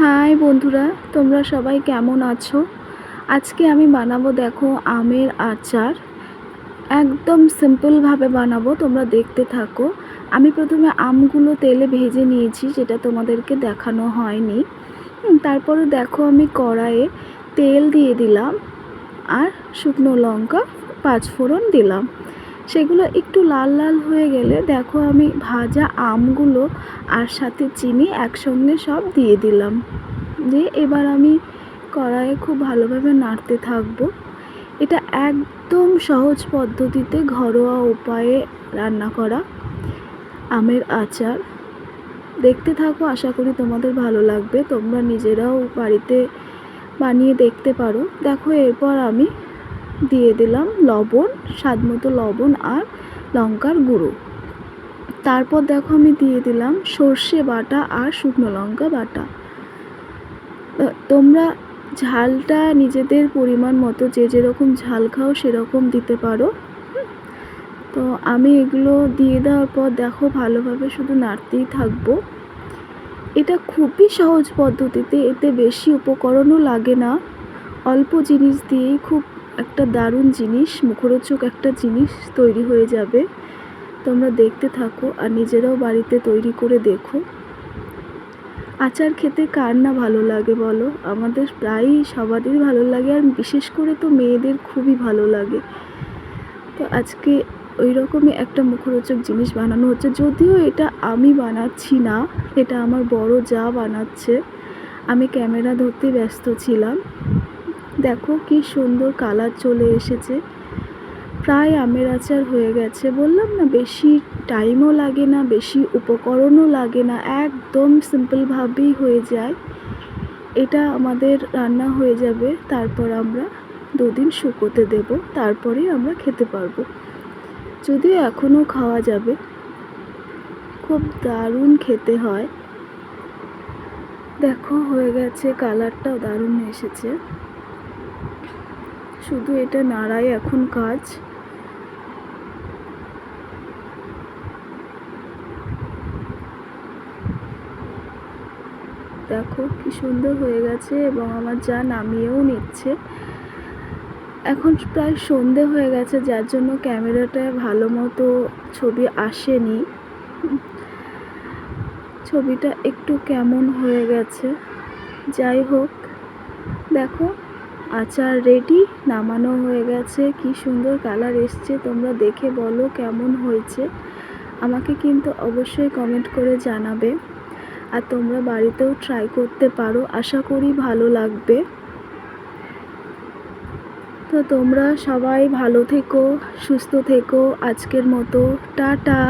High বন্ধুরা, তোমরা সবাই কেমন আছো? আজকে আমি বানাবো দেখো আমের আচার। একদম সিম্পলভাবে বানাবো, তোমরা দেখতে থাকো। আমি প্রথমে আমগুলো তেলে ভেজে নিয়েছি, যেটা তোমাদেরকে দেখানো হয়নি। তারপরে দেখো আমি কড়াইয়ে তেল দিয়ে দিলাম আর শুকনো লঙ্কা 5 ফোড়ন দিলাম। সেগুলো একটু লাল লাল হয়ে গেলে দেখো আমি ভাজা আমগুলো আর সাথে চিনি একসঙ্গে সব দিয়ে দিলাম। দিয়ে এবার আমি কড়াইয়ে খুব ভালোভাবে নাড়তে থাকবো। এটা একদম সহজ পদ্ধতিতে ঘরোয়া উপায়ে রান্না করা আমের আচার। দেখতে থাকো, আশা করি তোমাদের ভালো লাগবে। তোমরা নিজেরাও বাড়িতে বানিয়ে দেখতে পারো। দেখো এরপর আমি দিয়ে দিলাম লবণ, স্বাদ মতো লবণ আর লঙ্কার গুঁড়ো। তারপর দেখো আমি দিয়ে দিলাম সর্ষে বাটা আর শুকনো লঙ্কা বাটা। তোমরা ঝালটা নিজেদের পরিমাণ মতো, যে যেরকম ঝাল খাও সেরকম দিতে পারো। তো আমি এগুলো দিয়ে দেওয়ার পর দেখো ভালোভাবে শুধু নাড়তেই থাকবো। এটা খুবই সহজ পদ্ধতিতে, এতে বেশি উপকরণও লাগে না। অল্প জিনিস দিয়েই খুব একটা দারুণ জিনিস, মুখরোচক একটা জিনিস তৈরি হয়ে যাবে। তোমরা দেখতে থাকো আর নিজেরাও বাড়িতে তৈরি করে দেখো। আচার খেতে কার না ভালো লাগে বলো? আমাদের প্রায়ই সবারই ভালো লাগে, আর বিশেষ করে তো মেয়েদের খুবই ভালো লাগে। তো আজকে ওই রকমই একটা মুখরোচক জিনিস বানানো হচ্ছে। যদিও এটা আমি বানাচ্ছি না, এটা আমার বড় যা বানাচ্ছে। আমি ক্যামেরা ধরতে ব্যস্ত ছিলাম। দেখো কি সুন্দর কালার চলে এসেছে। প্রায় আমের আচার হয়ে গেছে। বললাম না, বেশি টাইমও লাগে না, বেশি উপকরণও লাগে না, একদম সিম্পলভাবেই হয়ে যায়। এটা আমাদের রান্না হয়ে যাবে, তারপর আমরা 2 দিন শুকোতে দেব, তারপরে আমরা খেতে পারবো। যদিও এখনও খাওয়া যাবে, খুব দারুণ খেতে হয়। দেখো হয়ে গেছে, কালারটাও দারুণ এসেছে। শুধু এটা নাড়াই এখন কাজ। দেখো কি সুন্দর হয়ে গেছে, এবং আমার যা নামিয়েও নিচ্ছে। এখন প্রায় সন্ধে হয়ে গেছে, যার জন্য ক্যামেরাটায় ভালো মতো ছবি আসেনি। ছবিটা একটু কেমন হয়ে গেছে। যাই হোক, দেখো আচার রেডি, নামানো হয়ে গেছে। কি সুন্দর কালার এসছে, তোমরা দেখে বলো কেমন হয়েছে। আমাকে কিন্তু অবশ্যই কমেন্ট করে জানাবে। আর তোমরা বাড়িতেও ট্রাই করতে পারো, আশা করি ভালো লাগবে। তো তোমরা সবাই ভালো থেকো, সুস্থ থেকো। আজকের মতো টাটা।